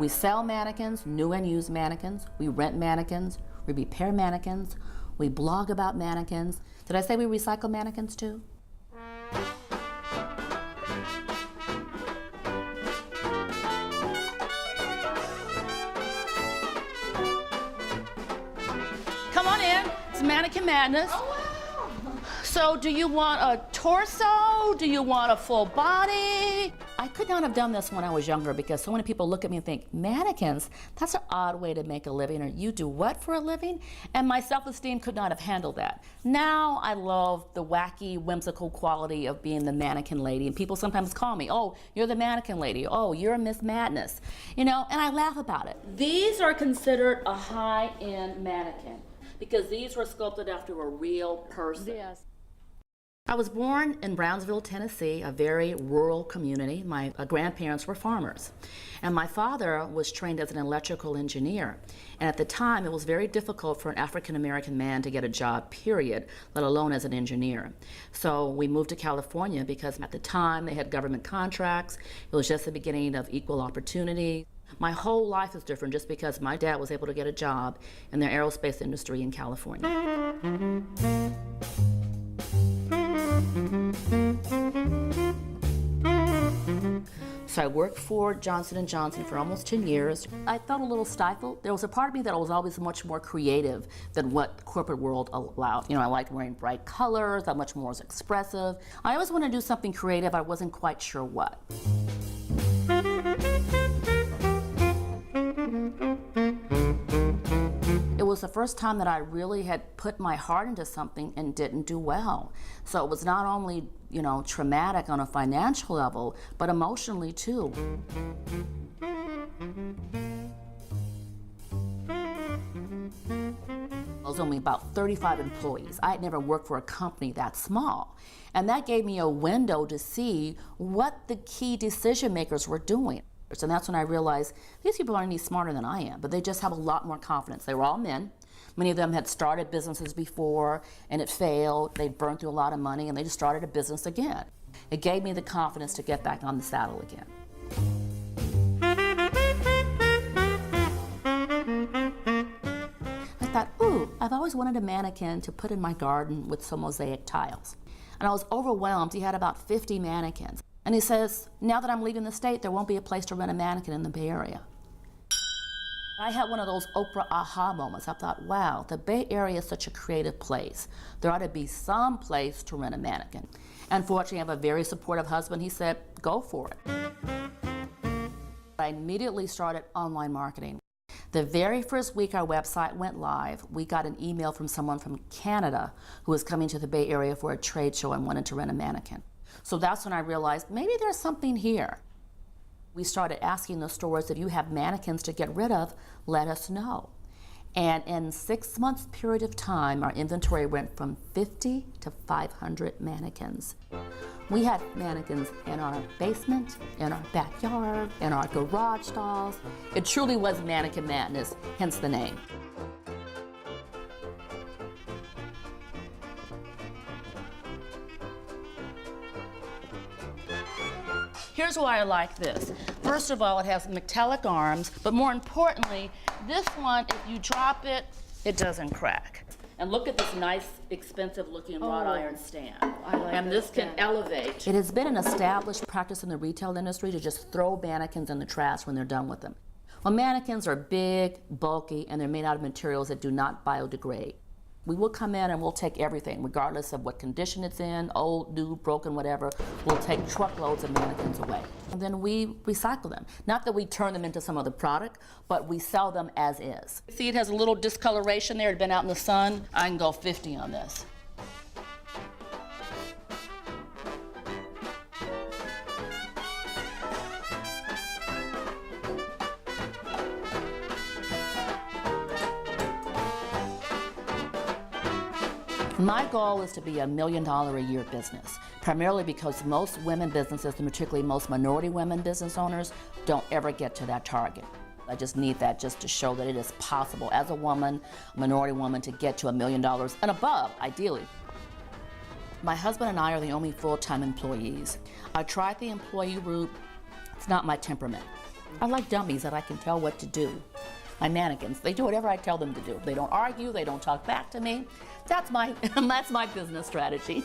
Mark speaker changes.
Speaker 1: We sell mannequins, new and used mannequins. We rent mannequins. We repair mannequins. We blog about mannequins. Did I say we recycle mannequins too? Come on in. It's Mannequin Madness.
Speaker 2: Oh, wow.
Speaker 1: So do you want a torso? Do you want a full body? I could not have done this when I was younger because so many people look at me and think, mannequins, that's an odd way to make a living, or you do what for a living? And my self-esteem could not have handled that. Now I love the wacky, whimsical quality of being the mannequin lady, and people sometimes call me, oh, you're the mannequin lady, oh, you're Miss Madness, you know, and I laugh about it. These are considered a high-end mannequin because these were sculpted after a real person.
Speaker 2: Yes.
Speaker 1: I was born in Brownsville, Tennessee, a very rural community. My grandparents were farmers. And my father was trained as an electrical engineer. And at the time, it was very difficult for an African-American man to get a job, period, let alone as an engineer. So we moved to California because at the time, they had government contracts. It was just the beginning of equal opportunity. My whole life is different just because my dad was able to get a job in the aerospace industry in California. So I worked for Johnson & Johnson for almost 10 years. I felt a little stifled. There was a part of me that was always much more creative than what the corporate world allowed. You know, I liked wearing bright colors, I much more was expressive. I always wanted to do something creative, I wasn't quite sure what. It was the first time that I really had put my heart into something and didn't do well. So it was not only, you know, traumatic on a financial level, but emotionally too. I was only about 35 employees. I had never worked for a company that small. And that gave me a window to see what the key decision makers were doing. And that's when I realized these people aren't any smarter than I am, but they just have a lot more confidence. They were all men. Many of them had started businesses before and it failed. They burned through a lot of money and they just started a business again. It gave me the confidence to get back on the saddle again. I thought, ooh, I've always wanted a mannequin to put in my garden with some mosaic tiles. And I was overwhelmed. He had about 50 mannequins. And he says, now that I'm leaving the state, there won't be a place to rent a mannequin in the Bay Area. I had one of those Oprah aha moments. I thought, wow, the Bay Area is such a creative place. There ought to be some place to rent a mannequin. And fortunately, I have a very supportive husband. He said, go for it. I immediately started online marketing. The very first week our website went live, we got an email from someone from Canada who was coming to the Bay Area for a trade show and wanted to rent a mannequin. So that's when I realized maybe there's something here. We started asking the stores, if you have mannequins to get rid of, let us know. And in 6 months period of time, our inventory went from 50 to 500 mannequins. We had mannequins in our basement, in our backyard, in our garage stalls. It truly was Mannequin Madness, hence the name. Here's why I like this. First of all, it has metallic arms, but more importantly, this one, if you drop it, it doesn't crack. And look at this nice, expensive-looking wrought iron stand.
Speaker 2: I like
Speaker 1: and this can elevate. It has been an established practice in the retail industry to just throw mannequins in the trash when they're done with them. Well, mannequins are big, bulky, and they're made out of materials that do not biodegrade. We will come in and we'll take everything, regardless of what condition it's in, old, new, broken, whatever. We'll take truckloads of mannequins away. And then we recycle them. Not that we turn them into some other product, but we sell them as is. See, it has a little discoloration there. It's been out in the sun. I can go 50 on this. My goal is to be $1 million a year business, primarily because most women businesses, and particularly most minority women business owners, don't ever get to that target. I just need that just to show that it is possible as a woman, a minority woman, to get to $1 million and above, ideally. My husband and I are the only full-time employees. I tried the employee route. It's not my temperament. I like dummies that I can tell what to do. My mannequins, they do whatever I tell them to do. They don't argue, they don't talk back to me. That's my business strategy.